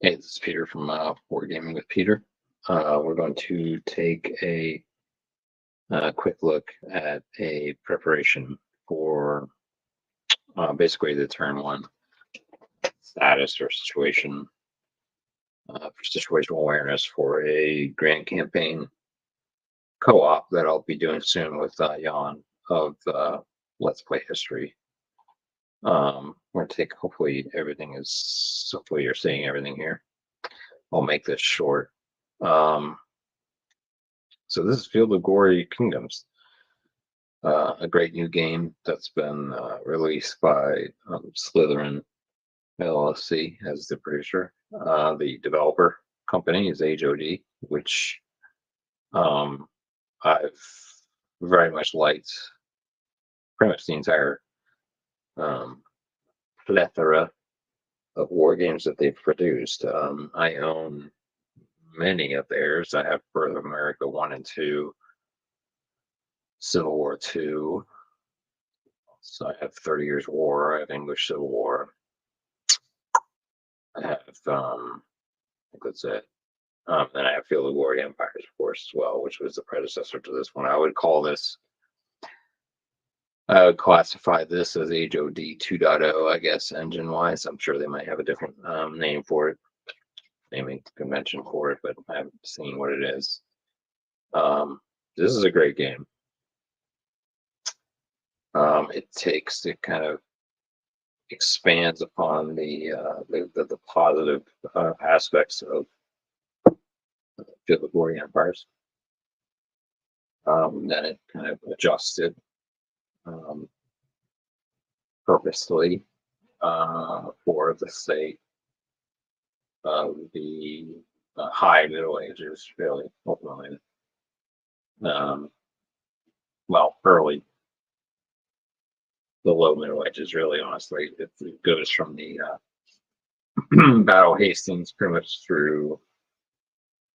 Hey, this is Peter from Board Gaming with Peter. We're going to take a quick look at a preparation for basically the turn one status or situation for situational awareness for a grand campaign co-op that I'll be doing soon with Jan of Let's Play History. We're going to take, hopefully you're seeing everything here. I'll make this short. So this is Field of Glory Kingdoms, a great new game that's been released by Slytherin LLC as the producer. The developer company is HOD, which I've very much liked pretty much the entire plethora of war games that they've produced. I own many of theirs. I have Birth of America 1 and 2, Civil War 2. So I have 30 Years War, I have English Civil War. I have, I think that's it. Then I have Field of Glory Empires, of course, as well, which was the predecessor to this one. I would classify this as HOD 2.0, I guess, engine-wise. I'm sure they might have a different name for it, naming convention for it, but I haven't seen what it is. This is a great game. It kind of expands upon the positive aspects of Field of Glory Empires. Then it kind of adjusted purposely for the sake of the high Middle Ages, really, ultimately. Well, early, the low Middle Ages, really, honestly. It goes from the Battle of Hastings pretty much through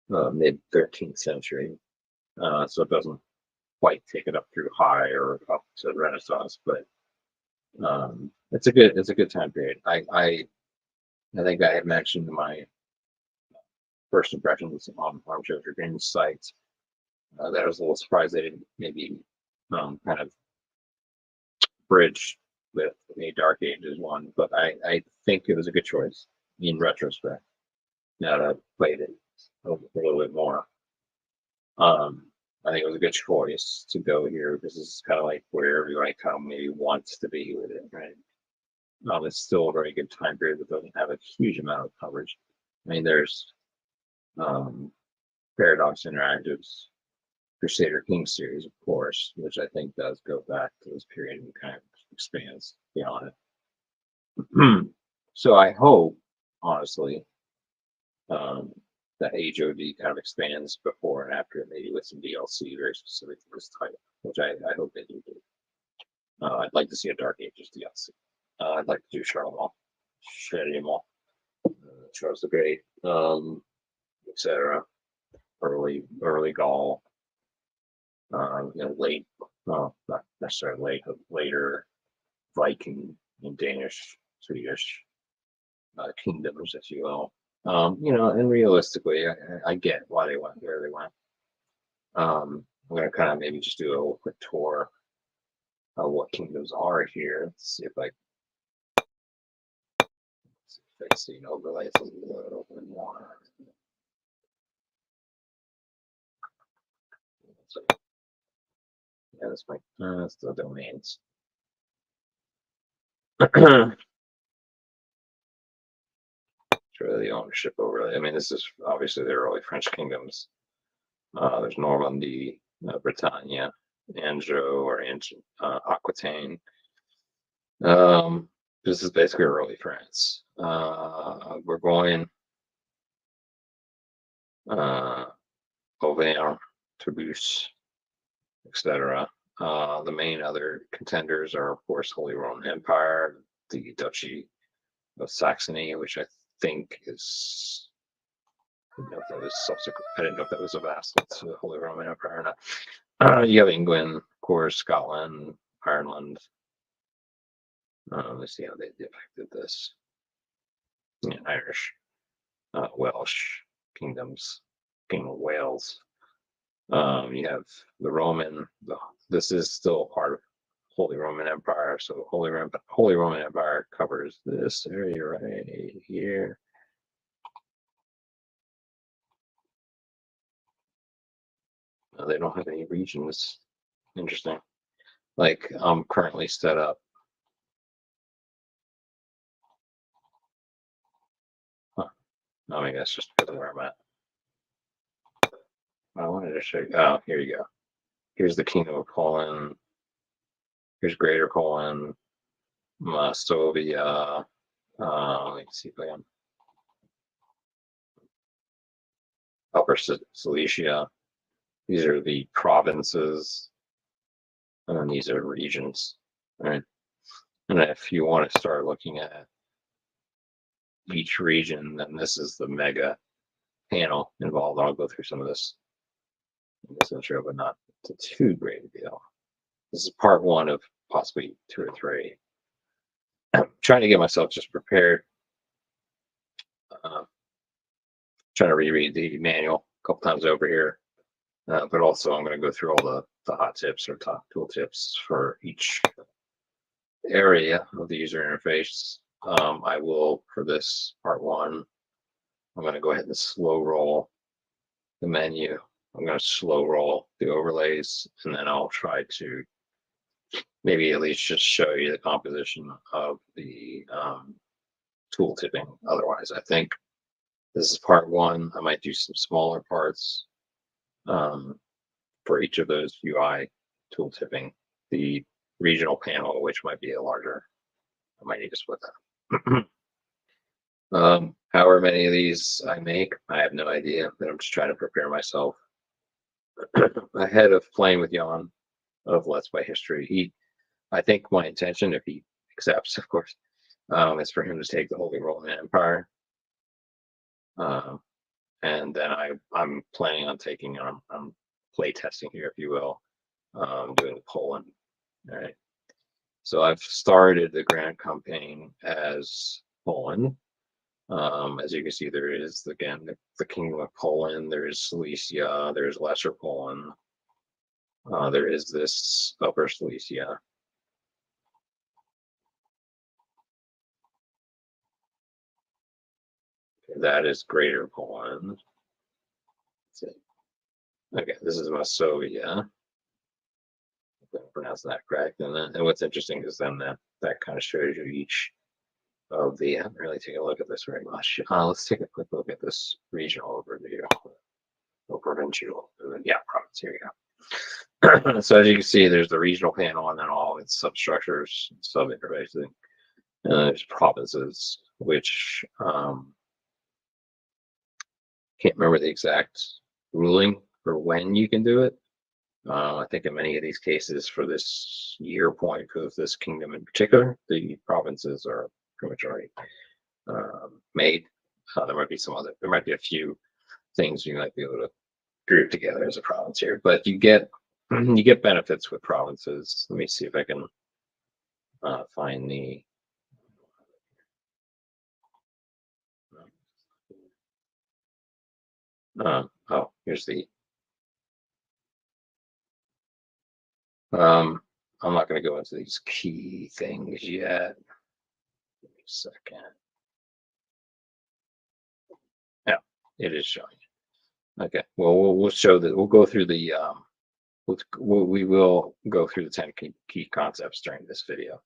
mid 13th century. So it doesn't quite take it up through high or up to Renaissance, but it's a good time period. I think I had mentioned my first impressions on Armchair Dragoon's site. That I was a little surprised they didn't maybe kind of bridge with a Dark Ages one, but I think it was a good choice in retrospect. Now that I've played it a little bit more, I think it was a good choice to go here because this is kind of like where everybody kind of maybe wants to be with it, right? It's still a very good time period that doesn't have a huge amount of coverage. I mean, there's Paradox Interactive's Crusader King series, of course, which I think does go back to this period and kind of expands beyond it. So I hope, honestly, that HOD kind of expands before and after, maybe with some DLC very specific to this title, which I hope they do. I'd like to see a Dark Ages DLC. I'd like to do Charlemagne, Charles the Great, etc. Early Gaul, late, well, not necessarily late, but later Viking and Danish, Swedish kingdoms, if you will. And realistically, I get why they went where they went. I'm going to kind of maybe just do a little quick tour of what kingdoms are here. Let's see if I see an overlay. It's a little bit more. Yeah, that's the domains. Sure, the ownership overlay. I mean, this is obviously the early French kingdoms. There's Normandy, Britannia, Anjou or Aquitaine. This is basically early France. We're going Auvergne, Toulouse, etc. The main other contenders are, of course, Holy Roman Empire, the Duchy of Saxony, which I think is. I didn't know if that was subsequent. I didn't know if that was a vassal to the Holy Roman Empire or not. You have England, of course, Scotland, Ireland. Let's see how they depicted this. Yeah, Irish. Welsh kingdoms, King of Wales. You have the Roman. This is still part of Holy Roman Empire. So Holy Roman Empire covers this area right here. They don't have any regions. Interesting. Like I'm currently set up. Huh. I mean, that's just where I'm at. I wanted to show you. Oh, here you go. Here's the Kingdom of Poland. Here's Greater Poland, Masovia. Let's see if I can. Upper Silesia. These are the provinces, and then these are regions. All right. And if you want to start looking at each region, then this is the mega panel involved. I'll go through some of this in this intro, but not too great a deal. This is part one of possibly 2 or 3. I'm trying to get myself just prepared. Trying to reread the manual a couple times over here, but also I'm going to go through all the hot tips or top tool tips for each area of the user interface. I will, for this part one, I'm going to go ahead and slow roll the menu. I'm going to slow roll the overlays, and then I'll try to maybe at least just show you the composition of the tool tipping. Otherwise, I think this is part one. I might do some smaller parts for each of those UI tool tipping. The regional panel, which might be a larger, I might need to split that. However many of these I make, I have no idea, but I'm just trying to prepare myself ahead of playing with Jan of Let's Play History. I think my intention, if he accepts, of course, is for him to take the Holy Roman Empire. And then I'm planning on taking, I'm play testing here, if you will, doing Poland. All right. So I've started the Grand Campaign as Poland. As you can see, there is, again, the Kingdom of Poland, there is Silesia, there's Lesser Poland, there is this Upper Silesia. That is Greater Poland. Okay, this is Masovia. If I pronounce that correct. And what's interesting is then that kind of shows you each of the. I haven't really taken a look at this very much. Let's take a quick look at this regional overview. Or provincial. Yeah, province. Here you go. So as you can see, there's the regional panel, and then all its substructures, sub-interfaces. And there's provinces, which can't remember the exact ruling for when you can do it. I think in many of these cases, for this year point of this kingdom in particular, the provinces are pretty much already made. There might be there might be a few things you might be able to group together as a province here, but you get benefits with provinces. Let me see if I can find the. Oh, here's the. I'm not going to go into these key things yet. Give me a second. Yeah, it is showing. Okay. Well, we'll show that. We'll go through the. We will go through the 10 key concepts during this video.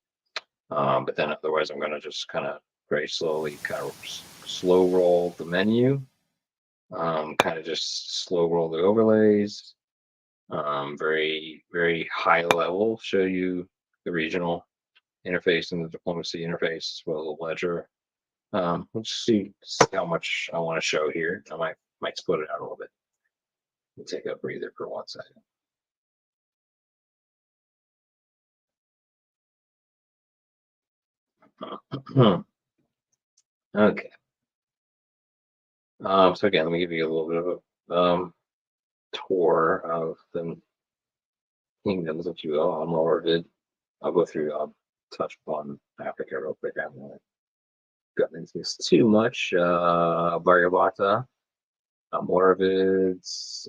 But then otherwise, I'm going to just kind of very slowly kind of slow roll the menu. Kind of just slow roll the overlays. Very, very high level, show you the regional interface and the diplomacy interface with a ledger. Let's see how much I want to show here. I might split it out a little bit. We'll take a breather for 1 second. Okay. So again, let me give you a little bit of a tour of the kingdoms, if you will. I'm lower vid. I'll go through. I'll touch upon Africa real quick. gotten into this too much. Baryabata, Moravids,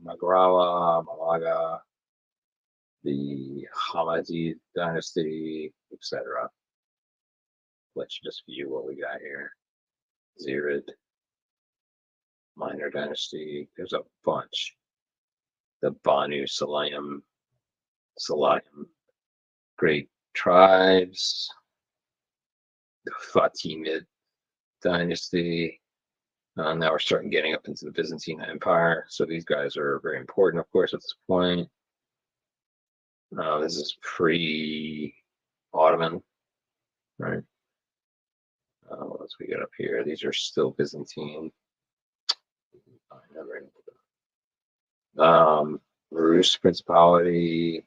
Magrawa, Malaga, the Hamadi dynasty, etc. Let's just view what we got here. Zirid, Minor dynasty. There's a bunch. The Banu Salayim, great tribes. The Fatimid dynasty. Now we're starting getting up into the Byzantine Empire. So these guys are very important, of course, at this point. This is pre-Ottoman, right? What else we got up here? These are still Byzantine. Rus Principality,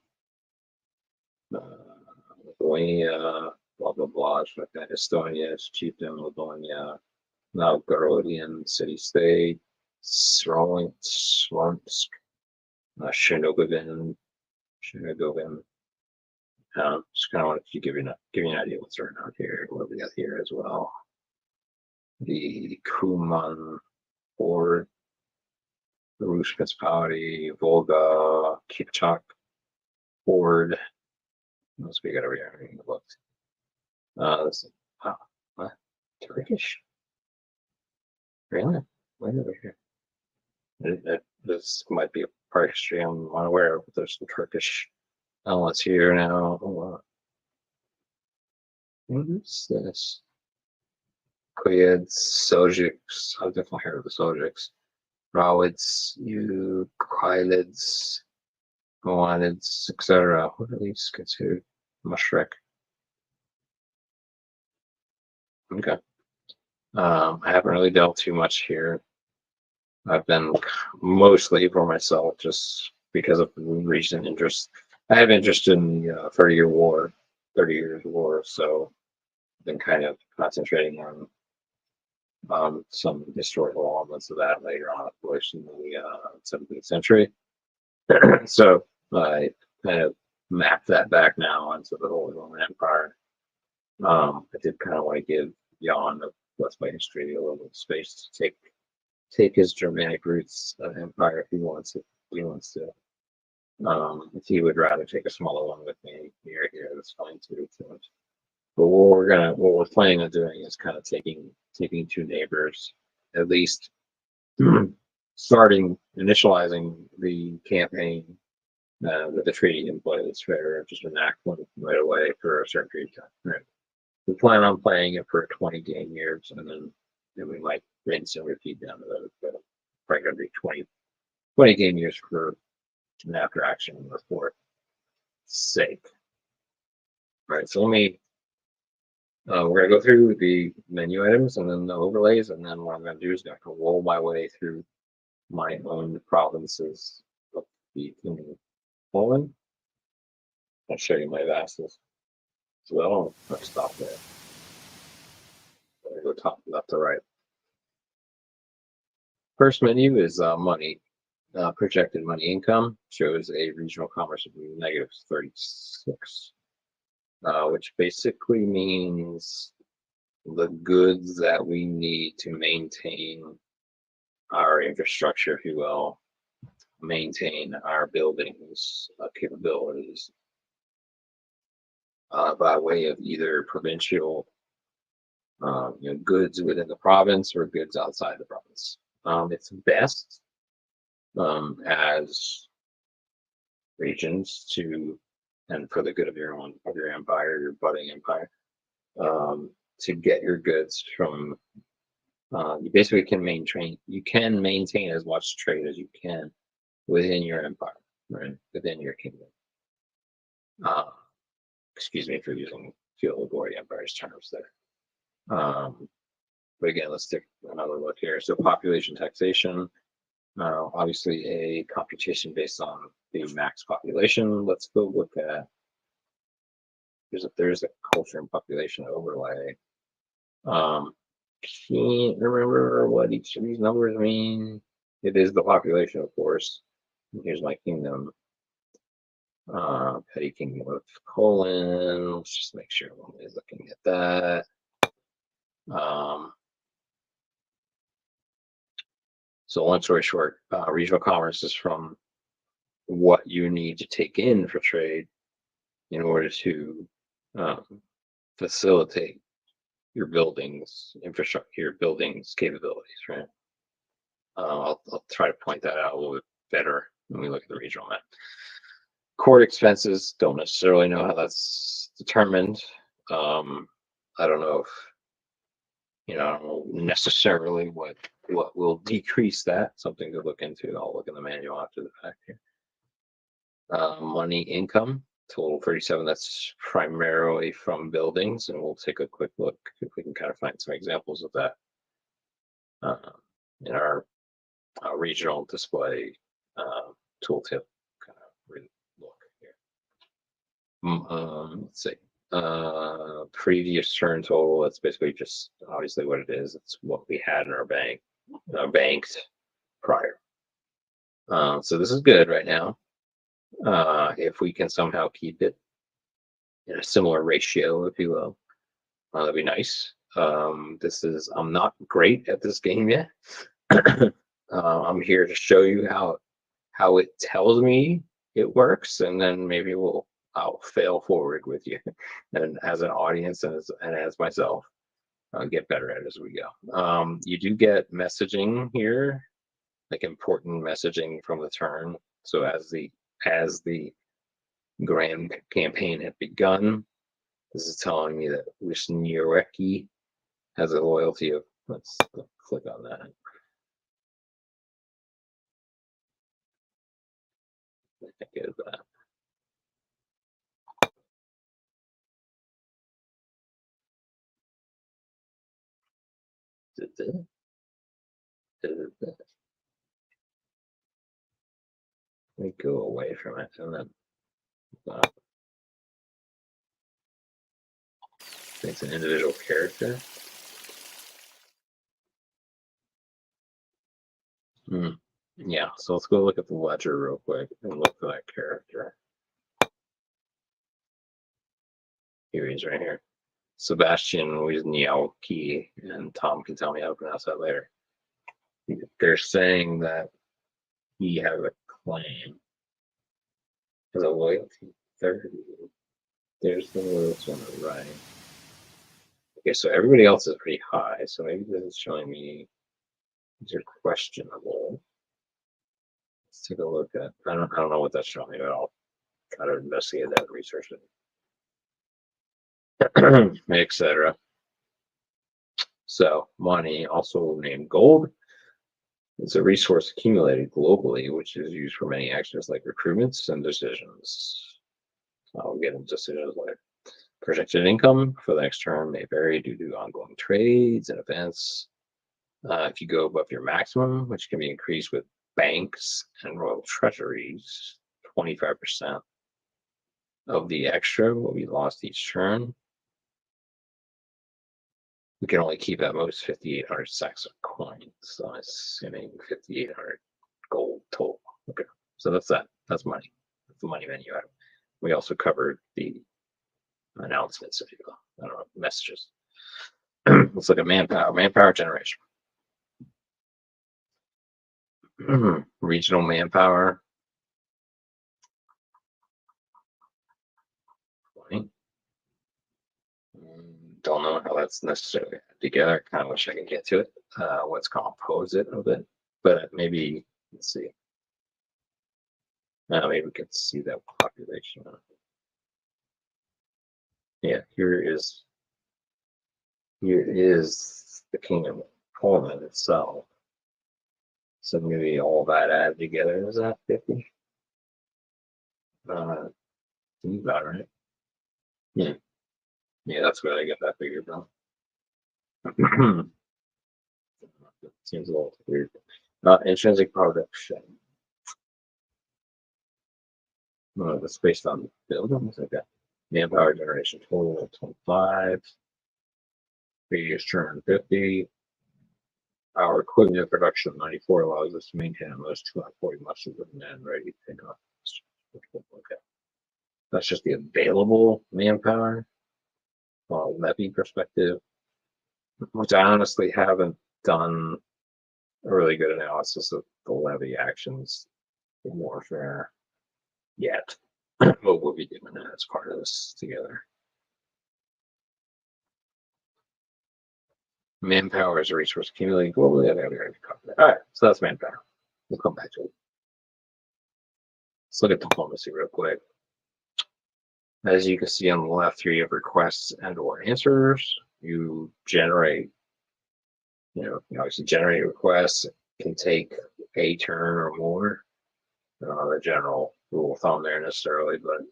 Lithuania, blah blah blah. Like that. Estonia, Chieftain, Livonia, Novgorodian city-state, Smolensk, Chernobyl. Just kind of wanted to give you an idea what's around here. What we got here as well. The Kuman Horde, the Rus Principality, Volga, Kipchak Horde. What else we got over here in the books? This is, what? Turkish? Really? Why over here? This might be a part of history I'm unaware of, but there's some Turkish elements here now. What is this? Koyeds, Seljuks. I've definitely heard of the Seljuks. Rawids, Ukhylids, Moanids, etc. What are these considered? Mushrek. Okay. I haven't really delved too much here. I've been mostly for myself just because of recent interest. I have interest in 30-year war, 30 years war, so I've been kind of concentrating on some historical elements of that later on, of course, in the 17th century. So I kind of mapped that back now onto the Holy Roman Empire. I did kind of want to give Jan of West by History a little bit of space to take his Germanic roots empire if he wants to. If he would rather take a smaller one with me here, that's fine too. But what we're planning on doing is kind of taking two neighbors, at least initializing the campaign with the treaty in place, or just enact one right away for a certain period of time. Right. We plan on playing it for 20 game years, and then we might rinse and repeat down the road. But probably going to be 20 game years for an after action report sake. All right, so let me. We're going to go through the menu items and then the overlays, and then what I'm going to do is I'm going to roll my way through my own provinces of the Kingdom of Poland. I'll show you my vassals as well. Let's stop there. Go top left to right. First menu is money. Projected money income shows a regional commerce of -36, which basically means the goods that we need to maintain our infrastructure, if you will, maintain our buildings capabilities by way of either provincial goods within the province or goods outside the province. It's best as regions and for the good of your empire, your budding empire, to get your goods from. You basically can maintain as much trade as you can within your empire, right? Within your kingdom. Excuse me for using Field Empire's terms there. But again, let's take another look here. So population taxation, obviously a computation based on the max population. Let's go look at, there's a culture and population overlay. Can't remember what each of these numbers mean. It is the population, of course. And here's my kingdom. Petty Kingdom of Poland. Let's just make sure one is looking at that. So long story short, regional commerce is from what you need to take in for trade in order to um, facilitate your buildings infrastructure, your buildings capabilities, right? I'll try to point that out a little bit better when we look at the regional map. Court expenses, don't necessarily know how that's determined. I don't know if, I don't know necessarily what will decrease that. Something to look into. I'll look in the manual after the fact here. Money income, total 37. That's primarily from buildings, and we'll take a quick look if we can kind of find some examples of that in our regional display tooltip. Kind of look here. Let's see. Previous turn total. That's basically just obviously what it is. It's what we had in our banked prior. So this is good right now. If we can somehow keep it in a similar ratio, if you will, that'd be nice. I'm not great at this game yet. I'm here to show you how it tells me it works, and then maybe I'll fail forward with you, and as an audience and as myself, I'll get better at it as we go. You do get messaging here, like important messaging from the turn. So as the grand campaign had begun, this is telling me that Wisniewski has a loyalty of. Let's click on that. I think it is that. Let me go away from it and then it's an individual character. Yeah, so let's go look at the ledger real quick and look for that character. Here he is right here. Sebastian Wisniewski, and Tom can tell me how to pronounce that later. They're saying that he has a claim as a loyalty 30. There's the loyalty on the right. Okay, so everybody else is pretty high, so maybe this is showing me these are questionable. Let's take a look at. I don't know what that's showing me, but I'll try to investigate that and research it, etc. So money, also named gold, is a resource accumulated globally, which is used for many actions like recruitments and decisions. I'll get into decisions later. Projected income for the next term may vary due to ongoing trades and events. If you go above your maximum, which can be increased with banks and royal treasuries, 25% of the extra will be lost each turn. We can only keep at most 5,800 sacks of coins, so I'm assuming 5,800 gold total. Okay, so that's that. That's money. That's the money menu item. We also covered the announcements, if you will. I don't know, messages. Let's look at manpower generation. Regional manpower. Don't know how that's necessarily together. Kind of wish I could get to it. What's composite of it, but maybe let's see. Maybe we can see that population. Yeah, here is the kingdom of Poland itself. So maybe all that added together is that 50. About right. Yeah, that's where I get that figure from. Seems a little weird. Intrinsic production. That's based on buildings. Okay. Manpower generation total 25. Previous turn 50. Our equipment production of 94 allows us to maintain almost 240 muscles of men ready to take off. Okay. That's just the available manpower. Levy perspective, which I honestly haven't done a really good analysis of the levy actions in warfare yet. But we'll be doing that as part of this together. Manpower is a resource accumulating globally. All right, so that's manpower. We'll come back to it. Let's look at diplomacy real quick. As you can see on the left here, you have requests and/or answers. You generate, you obviously generate requests. It can take a turn or more. The general rule of thumb there necessarily, but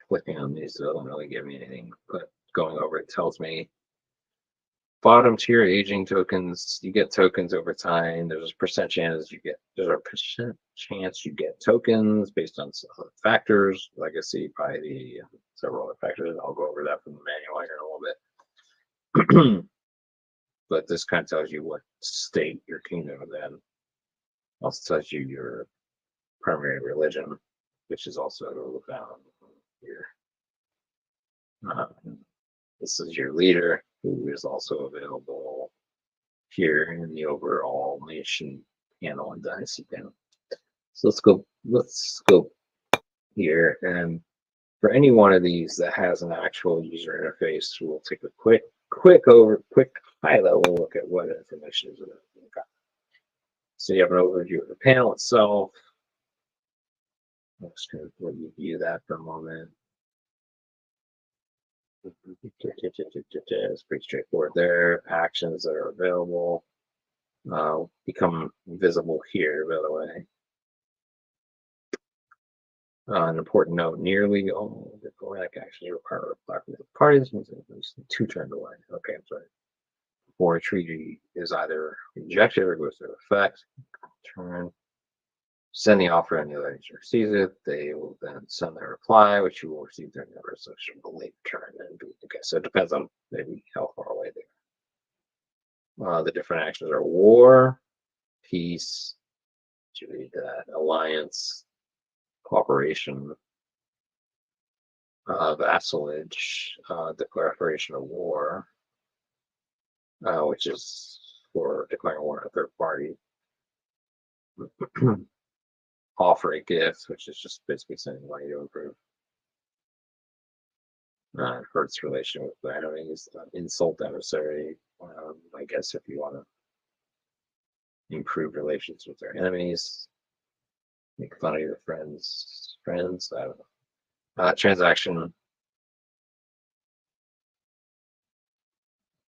clicking on these doesn't really give me anything, but going over it tells me bottom tier aging tokens, you get tokens over time. There's a percent chance you get tokens based on some factors, legacy, piety, and several other factors. I'll go over that from the manual here in a little bit. But this kind of tells you what state your kingdom is in. Also tells you your primary religion, which is also found here. This is your leader, who is also available here in the overall nation panel and dynasty panel. So let's go here, and for any one of these that has an actual user interface, we'll take a quick high level look at what information is available. So you have an overview of the panel itself. I'm just going to review that for a moment. It's pretty straightforward there. Actions that are available become visible here, by the way. An important note, nearly all diplomatic actions require a reply from the parties. 2 turns away. Okay, I'm sorry. Before a treaty is either rejected or goes into effect, turn. Send the offer and the other user receives it. They will then send their reply, which you will receive during the resolution of the late turn. Okay, so it depends on maybe how far away they are. The different actions are war, peace, alliance, cooperation, vassalage, declaration of war, which is for declaring war on a third party. Offer a gift, which is just basically sending money to improve. Hurts relation with the enemies, insult adversary. I guess if you want to improve relations with their enemies, make fun of your friends. I don't know. Transaction.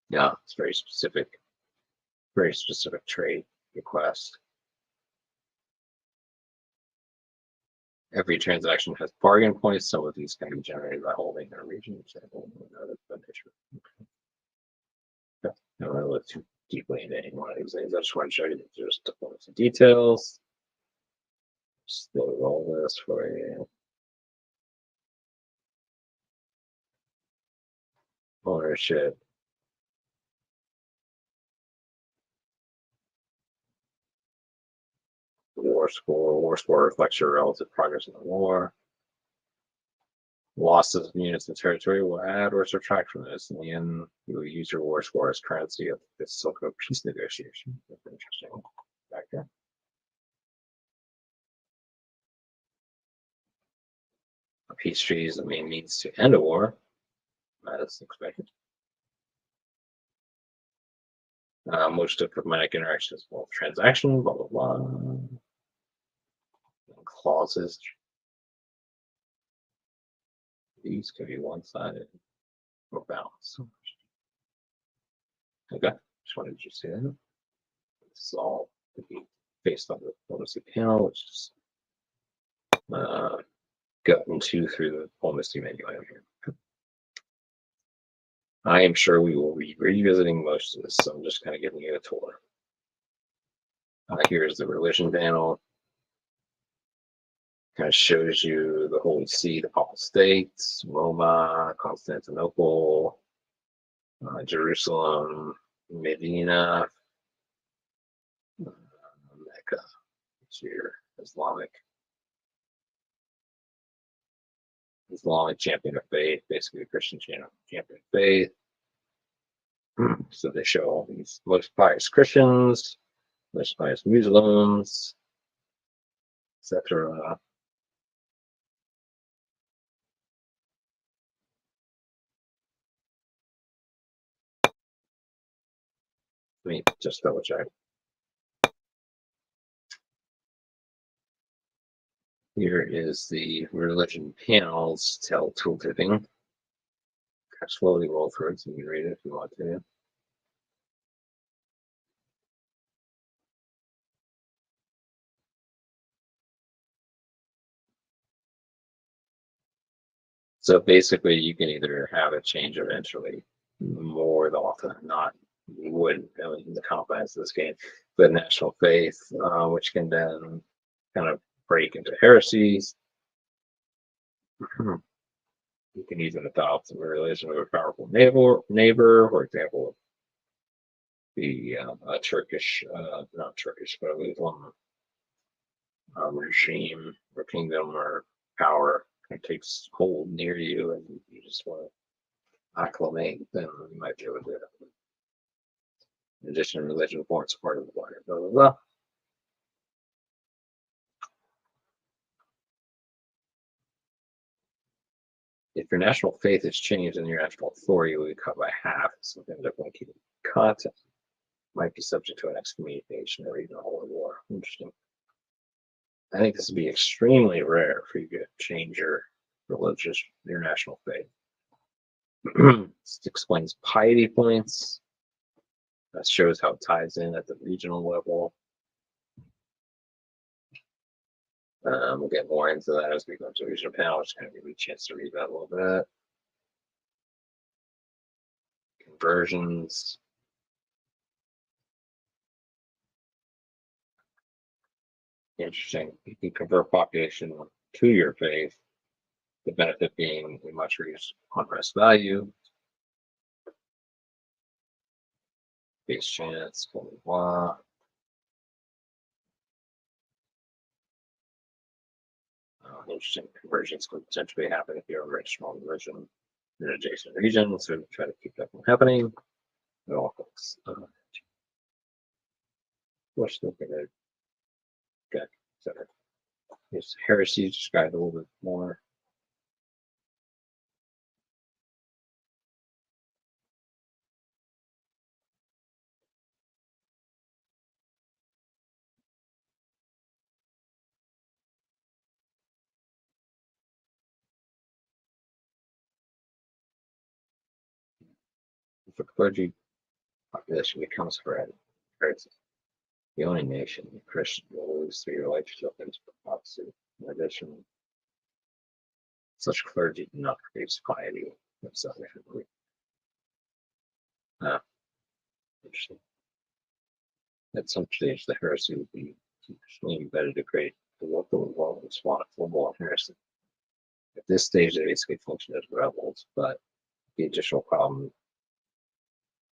Yeah, it's very specific trade request. Every transaction has bargain points. Some of these can be generated by holding their region. Example, I don't want to look too deeply into any one of these things. I just want to show you that there's diplomacy details. Just load all this for you. Ownership. War score. War score reflects your relative progress in the war. Losses of units and territory will add or subtract from this. In the end, you will use your war score as currency of the Silk peace negotiation. That's interesting factor. A peace treaty is the main means to end a war. That's expected. Most diplomatic interactions involve transaction, blah, blah, blah. And clauses. These could be one-sided or balanced. Okay, just wanted you to see that. This is all to be based on the diplomacy panel, which is gotten to through the diplomacy menu item here. I am sure we will be revisiting most of this, so I'm just kind of giving you a tour. Here's the religion panel. Kind of shows you the Holy See, the Papal States, Roma, Constantinople, Jerusalem, Medina, Mecca. It's your Islamic Islamic champion of faith, basically a Christian champion of faith. So they show all these most pious Christians, most pious Muslims, etc. Let me just double check. Here is the religion panels tooltipping. Kind of slowly roll through it so you can read it if you want to. So basically, you can either have it change eventually, more often than not. You wouldn't really in the confines of this game, but national faith, which can then kind of break into heresies. You can even adopt a religion of a powerful neighbor, for example, the Turkish, not Turkish, but Islam regime or kingdom or power kind of takes hold near you, and you just want to acclimate, then you might be able to do it. In addition, religion forms part of the body. Blah blah blah. If your national faith is changed, then your national authority will be cut by half. Something that won't keep content might be subject to an excommunication or even a holy war. Interesting. I think this would be extremely rare for you to change your your national faith. This explains piety points. That shows how it ties in at the regional level. We'll get more into that as we go to the regional panel. Just kind of give you a chance to read that a little bit. Conversions. Interesting. You can convert population to your faith. The benefit being a much reduced on-rest value, base chance, blah, blah, blah. Interesting conversions could potentially happen if you're a very strong version in an adjacent region, so try to keep that from happening. It all folks. We're still gonna get better. Here's heresy described a little bit more. If a clergy population becomes heresy, the only nation, the Christian, will lose through your relationship into prophecy. In addition, such clergy do not produce piety themselves. Interesting. At some stage, the heresy would be extremely better to create the local involvement spawn a full-blown heresy. At this stage, they basically function as rebels, but the additional problem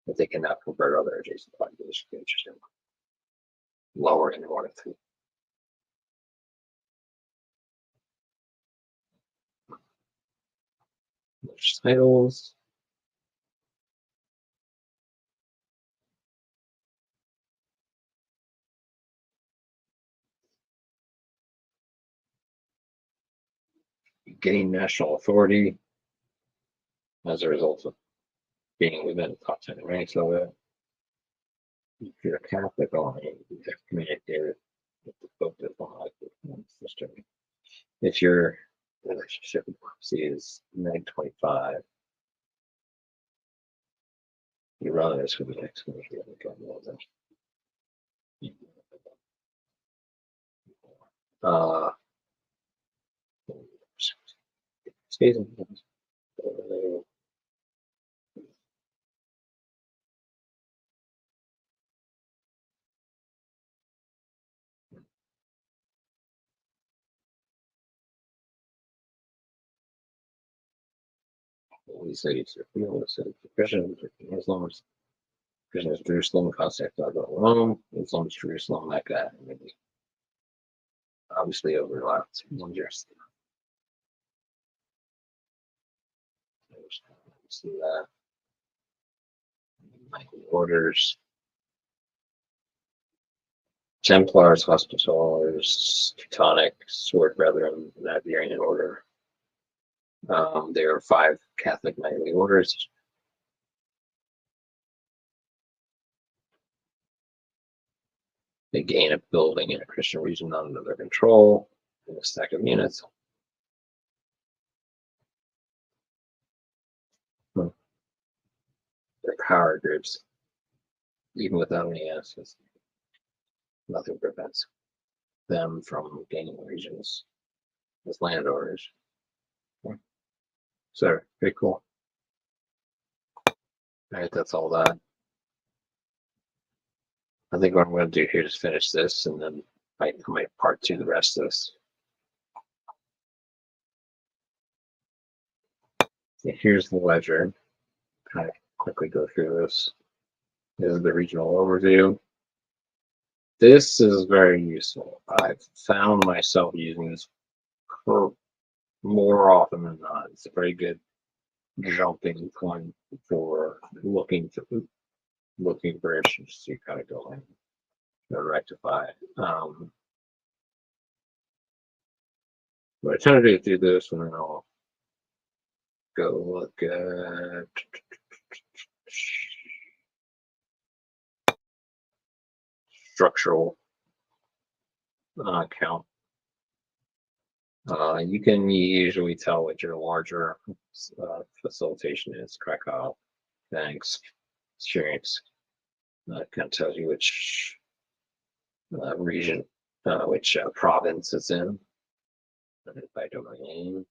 that they cannot convert other adjacent populations is interesting. Lower in order to. There's titles. Gain national authority as a result of being within the top 10 ranks of it. If you're a Catholic, only you have communicated with the Pope system. If your relationship with Popsy is -25, you run this with the exclamation point. Excuse me. We say it's a field, it's a Christian, as long as Christian is Jerusalem, concept of Rome, as long as Jerusalem like that, maybe obviously overlapped one year. See that. Michael orders. Templars, Hospitallers, Teutonic, Sword Brethren, Iberian Order. There are 5 Catholic knightly orders. They gain a building in a Christian region under their control and a stack of units. Their power groups, even without any assets, nothing prevents them from gaining regions as landowners. So, pretty cool. All right, that's all that. I think what I'm going to do here is finish this, and then I might part 2 the rest of this. Here's the ledger. Kind of quickly go through this. This is the regional overview. This is very useful. I've found myself using this more often than not. It's a very good jumping point for looking for issues to kind of go in and rectify. But I tend to do this, and then I'll go look at structural count. You can usually tell what your larger facilitation is. Krakow, thanks, Strengths. Kind of tells you which region, which province it's in. By domain.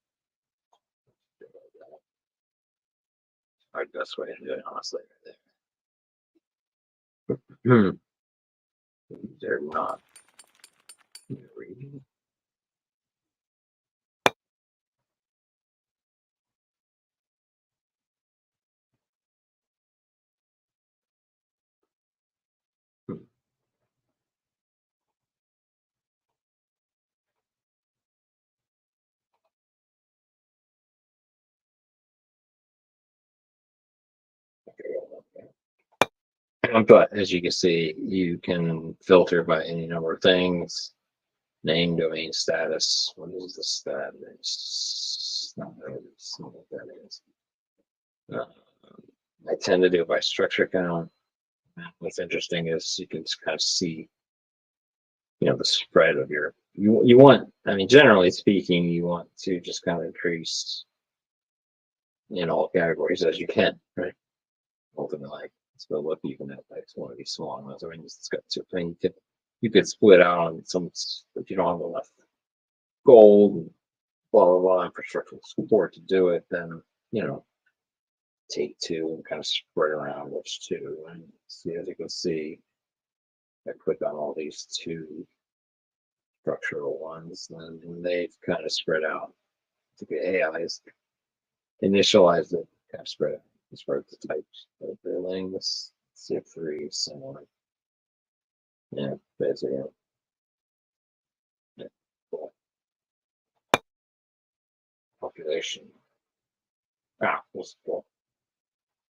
Our best way to do it, honestly, right there. They're not in the region. But as you can see, you can filter by any number of things. Name, domain, status. What is the status? Not really what that is. I tend to do it by structure count. What's interesting is you can just kind of see, the spread of your. You want. I mean, generally speaking, you want to just kind of increase in all categories as you can, right? Ultimately, so look even at like one of these small ones. I mean, it's got 2. I mean, you could split out on some if you don't have enough gold and blah blah blah infrastructure support to do it. Then take 2 and kind of spread around which 2. And see, as you can see, I click on all these 2 structural ones, and they've kind of spread out. The AI is initialized it, kind of spread out as far as the types of buildings. See if 3 similar. Yeah, basically. Yeah, cool. Population. Cool.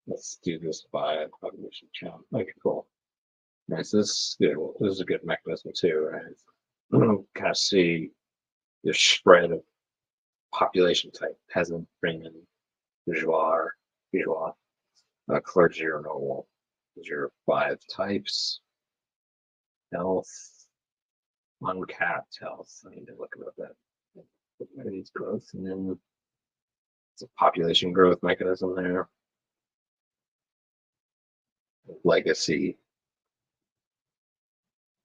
Let's do this by population count. Okay, cool. Nice. This is good. This is a good mechanism too, right? Kind of see the spread of population type: peasant, freeman, bourgeois, clergy or noble. These are 5 types. Health, uncapped health. I need to look about that. Needs growth, and then it's a population growth mechanism there. Legacy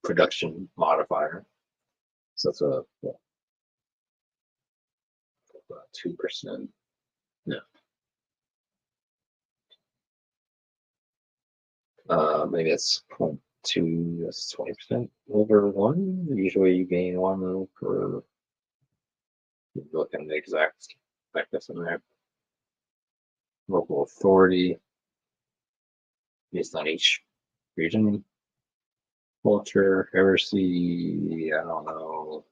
production modifier. So it's a 2%. No. Maybe it's 0.2, that's 20% over 1. Usually you gain 1 per. Look at the exact mechanism there. Local authority based on each region. Culture, heresy, I don't know.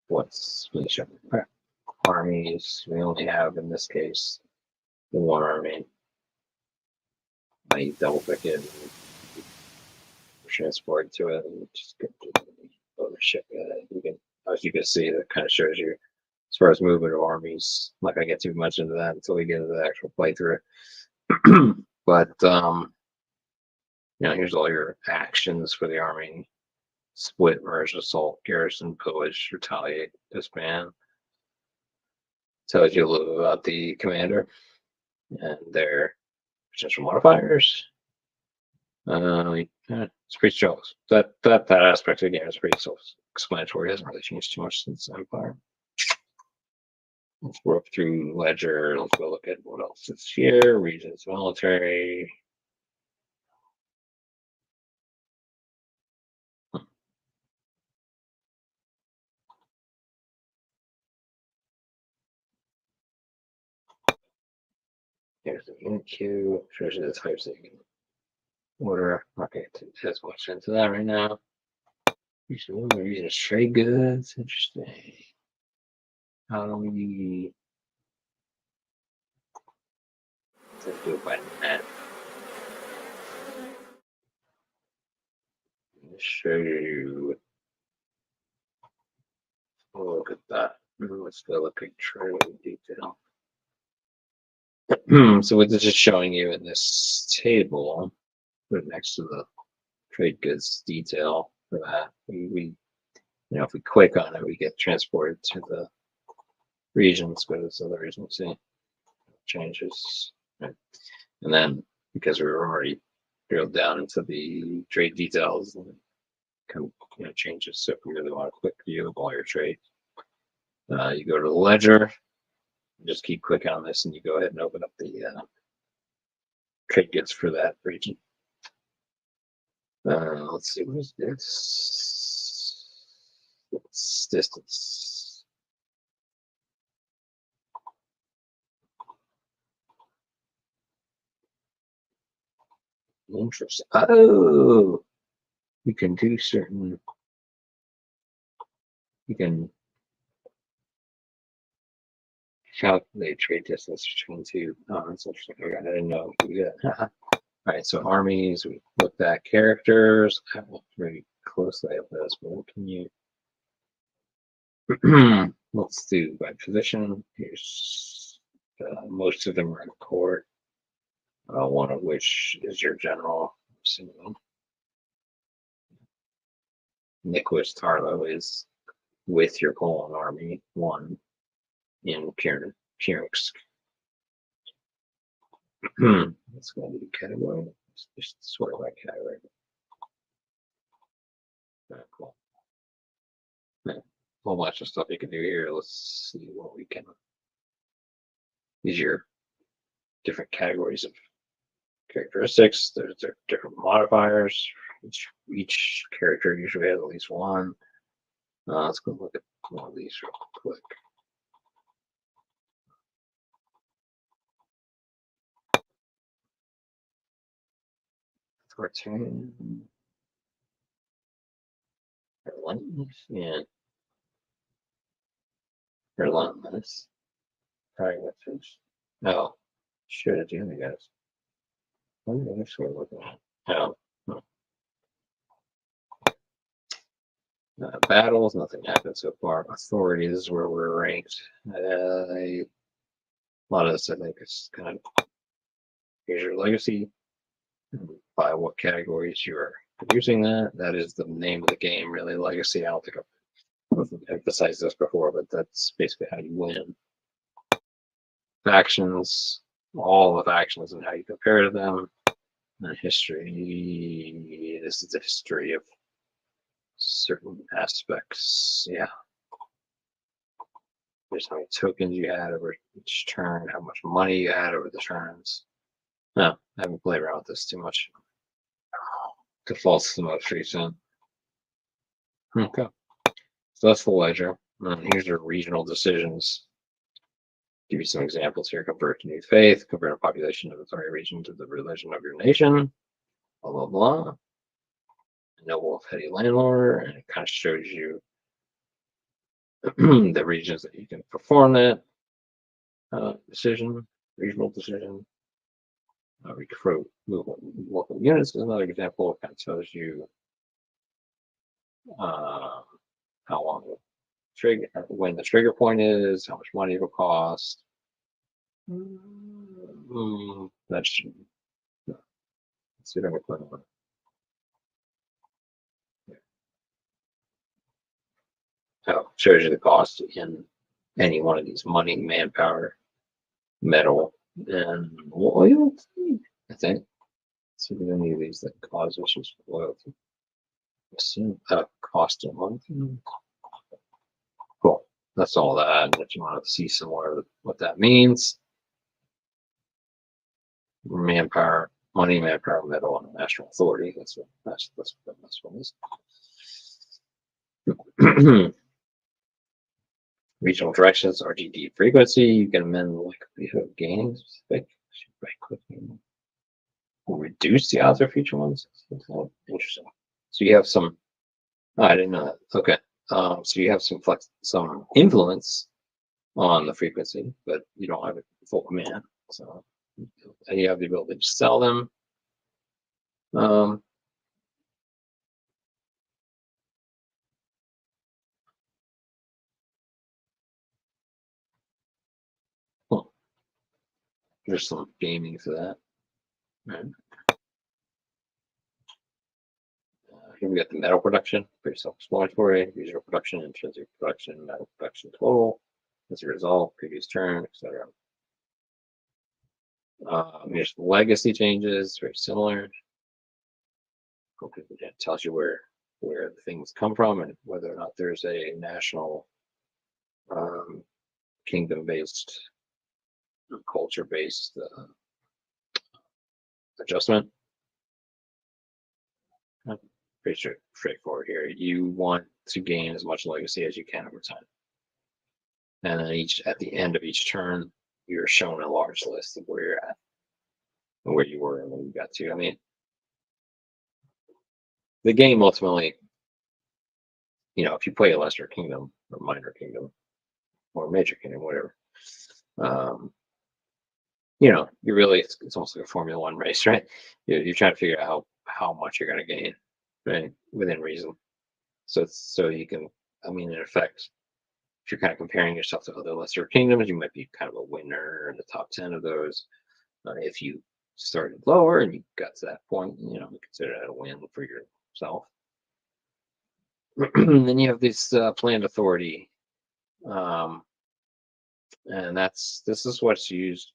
what's really showing. Armies, we only have, in this case, the one army. I double click it and transport to it and just get to the ownership. You can, as you can see, that kind of shows you as far as movement of armies. I'm not gonna get too much into that until we get into the actual playthrough. But here's all your actions for the army: split, merge, assault, garrison, pillage, retaliate, disband. Tells you a little bit about the commander and their potential modifiers. It's pretty chill. That aspect of the game is pretty self-explanatory. It hasn't really changed too much since Empire. Let's work through Ledger. Let's go look at what else is here. Regions, military. Here's the unit queue. Shows you the types that you can order. I'm not going to get as much into that right now. We're using trade goods. Interesting. How do we do it by net? Show you. Look at that. Let's go look at trade detail. So what this is showing you in this table, put it next to the trade goods detail for that. If we click on it, we get transported to the regions. Go to this other region, see changes, right? And then because we were already drilled down into the trade details, and kind of changes. So if we really want a quick view of all your trades, you go to the ledger. Just keep clicking on this, and you go ahead and open up the trade goods for that region. Let's see, what is this? It's distance. Interesting. Oh, you can do certain. You can calculate trade distance between two. Oh, that's interesting. I didn't know we could do that. All right, so armies, we looked at characters. I looked very closely at this, but what can you? Let's do by position. Here's most of them are in court. One of which is your general. Nicholas Tarlo is with your Poland army, one in Kierzk. Let's go to the category. Just sort of like category. Cool. A whole bunch of stuff you can do here. Let's see what we can. These are your different categories of characteristics. There's different modifiers. Each character usually has at least one. Let's go look at one of these real quick. Cartoon. Relentless, yeah. Relentless. Pragmatist. No. Should have done, I guess. What are the next one looking at? Oh. Battles, nothing happened so far. Authority, this is where we're ranked. A lot of this, I think, is kind of here's your legacy. By what categories you're producing that. That is the name of the game, really. Legacy. I don't think I've emphasized this before, but that's basically how you win. Factions, all the factions and how you compare to them. And history. This is the history of certain aspects. Yeah. There's how many tokens you had over each turn, how much money you had over the turns. No, I haven't played around with this too much. Defaults to the most recent. Okay. So that's the ledger. And here's your regional decisions. Give you some examples here. Convert to new faith, convert a population of the target region to the religion of your nation, blah, blah, blah. Noble petty landlord, and it kind of shows you the regions that you can perform that decision, regional decision. Recruit local units is another example. It kind of tells you how long when the trigger point is, how much money it'll cost. That should. Let's see if I can put on. Oh, shows you the cost in any one of these: money, manpower, metal, and loyalty. I think. See if any of these that cause issues with loyalty. Assume cost of loyalty. Cool. That's all that. If you want to see somewhere what that means, manpower, money, manpower, metal, and national authority. That's what this one is. Regional directions, RGD frequency. You can amend the likelihood of gaining specific. Right clicking will reduce the odds of future ones. Interesting. So you have some. Oh, I didn't know that. Okay. So you have some influence on the frequency, but you don't have a full command. So and you have the ability to sell them. Well, there's some gaming for that. Right. Here we got the metal production, pretty self-explanatory. User production, intrinsic production, metal production total. As a result, previous turn, etc. Here's the legacy changes, very similar. It tells you where the things come from and whether or not there's a national kingdom-based, culture-based adjustment. Pretty straightforward here. You want to gain as much legacy as you can over time, and then at the end of each turn, you're shown a large list of where you're at, and where you were, and where you got to. I mean, the game ultimately, if you play a lesser kingdom or minor kingdom or major kingdom, whatever, you really it's almost like a Formula One race, right? You're trying to figure out how much you're going to gain, right, within reason. So you can, in effect, if you're kind of comparing yourself to other lesser kingdoms, you might be kind of a winner in the top 10 of those. If you started lower and you got to that point, consider that a win for yourself. Then you have this planned authority, and this is what's used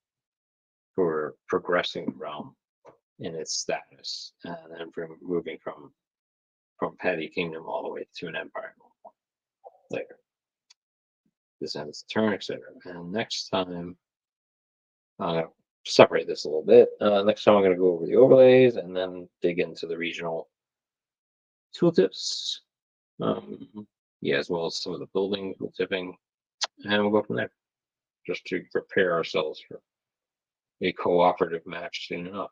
for progressing the realm in its status, and then from moving from petty kingdom all the way to an empire later. This ends the turn, etc. And next time, I'm going to separate this a little bit. Next time, I'm going to go over the overlays and then dig into the regional tooltips. As well as some of the building tooltipping, and we'll go from there. Just to prepare ourselves for a cooperative match soon enough.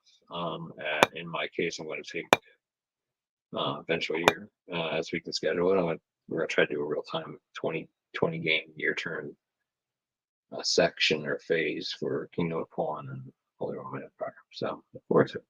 In my case, I'm going to take eventually here, as we can schedule it. We're going to try to do a real time 20 game year turn section or phase for Kingdom of Pawn and Holy Roman Empire. So look forward to it.